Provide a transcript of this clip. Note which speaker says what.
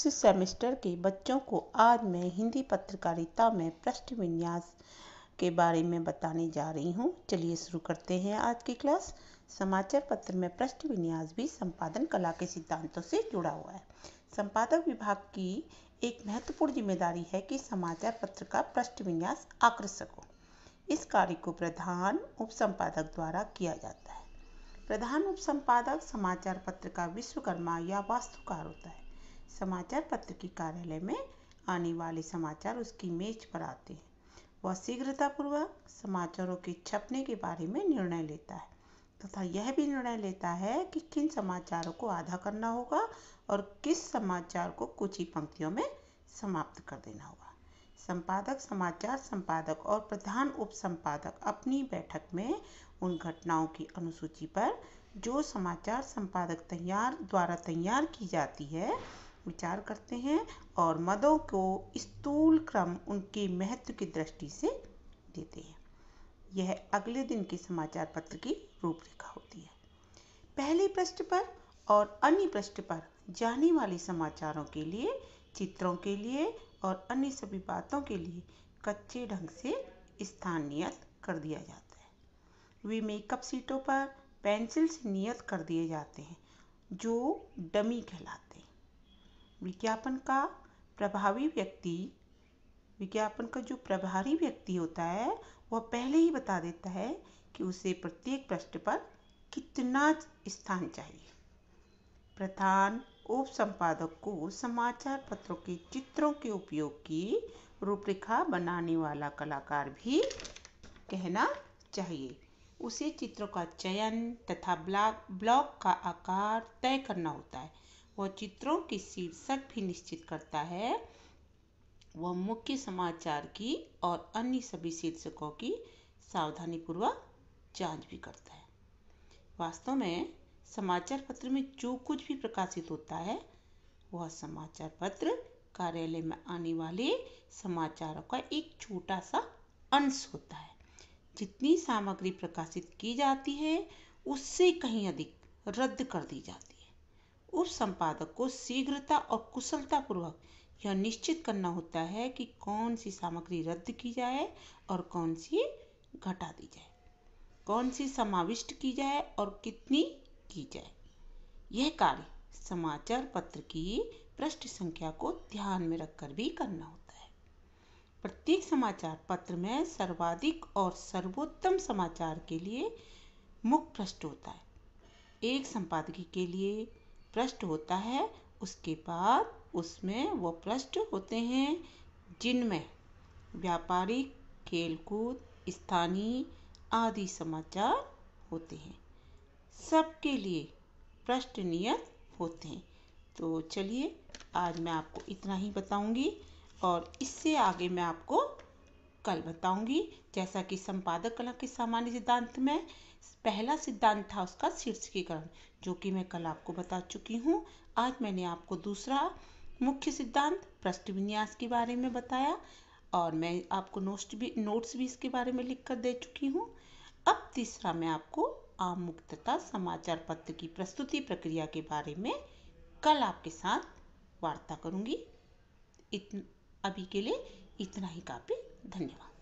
Speaker 1: Six semester के बच्चों को आज मैं हिंदी पत्रकारिता में पृष्ठ विन्यास के बारे में बताने जा रही हूँ। चलिए शुरू करते हैं आज की क्लास। समाचार पत्र में पृष्ठ विन्यास भी संपादन कला के सिद्धांतों से जुड़ा हुआ है। संपादक विभाग की एक महत्वपूर्ण जिम्मेदारी है कि समाचार पत्र का पृष्ठ विन्यास आकर्षक हो। इस कार्य को प्रधान उप संपादक द्वारा किया जाता है। प्रधान उप संपादक समाचार पत्र का विश्वकर्मा या वास्तुकार होता है। समाचार पत्र के कार्यालय में आने वाले समाचार उसकी मेज पर आते हैं। वह शीघ्रतापूर्वक समाचारों के छपने के बारे में निर्णय लेता है तथा यह भी निर्णय लेता है कि किन समाचारों को आधा करना होगा और किस समाचार को कुछ ही पंक्तियों में समाप्त कर देना होगा। संपादक, समाचार संपादक और प्रधान उप संपादक अपनी बैठक में उन घटनाओं की अनुसूची पर जो समाचार संपादक द्वारा तैयार की जाती है विचार करते हैं और मदों को स्थूल क्रम उनके महत्व की दृष्टि से देते हैं। यह अगले दिन के समाचार पत्र की रूपरेखा होती है। पहले पृष्ठ पर और अन्य पृष्ठ पर जाने वाले समाचारों के लिए, चित्रों के लिए और अन्य सभी बातों के लिए कच्चे ढंग से स्थान नियत कर दिया जाता है। वे मेकअप शीटों पर पेंसिल से नियत कर दिए जाते हैं जो डमी कहलाते हैं। विज्ञापन का जो प्रभारी व्यक्ति होता है वह पहले ही बता देता है कि उसे प्रत्येक पृष्ठ पर कितना स्थान चाहिए। प्रधान उप संपादक को समाचार पत्रों के चित्रों के उपयोग की रूपरेखा बनाने वाला कलाकार भी कहना चाहिए। उसे चित्रों का चयन तथा ब्लॉक का आकार तय करना होता है। वह चित्रों के शीर्षक भी निश्चित करता है। वह मुख्य समाचार की और अन्य सभी शीर्षकों की सावधानीपूर्वक जांच भी करता है। वास्तव में समाचार पत्र में जो कुछ भी प्रकाशित होता है वह समाचार पत्र कार्यालय में आने वाले समाचारों का एक छोटा सा अंश होता है। जितनी सामग्री प्रकाशित की जाती है उससे कहीं अधिक रद्द कर दी जाती है। उप संपादक को शीघ्रता और कुशलतापूर्वक यह निश्चित करना होता है कि कौन सी सामग्री रद्द की जाए और कौन सी घटा दी जाए, कौन सी समाविष्ट की जाए और कितनी की जाए। यह कार्य समाचार पत्र की पृष्ठ संख्या को ध्यान में रखकर भी करना होता है। प्रत्येक समाचार पत्र में सर्वाधिक और सर्वोत्तम समाचार के लिए मुख्य पृष्ठ होता है। एक संपादकीय के लिए पृष्ठ होता है, उसके बाद उसमें वो पृष्ठ होते हैं जिनमें व्यापारिक, खेलकूद, स्थानीय आदि समाचार होते हैं। सबके लिए पृष्ठ नियत होते हैं। तो चलिए आज मैं आपको इतना ही बताऊंगी और इससे आगे मैं आपको कल बताऊंगी। जैसा कि संपादक कला के सामान्य सिद्धांत में पहला सिद्धांत था उसका शीर्षकीकरण, जो कि मैं कल आपको बता चुकी हूँ। आज मैंने आपको दूसरा मुख्य सिद्धांत पृष्ठ विन्यास के बारे में बताया और मैं आपको नोट्स भी इसके बारे में लिखकर दे चुकी हूँ। अब तीसरा मैं आपको आमुख तथा समाचार पत्र की प्रस्तुति प्रक्रिया के बारे में कल आपके साथ वार्ता करूँगी। अभी के लिए इतना ही काफी। धन्यवाद।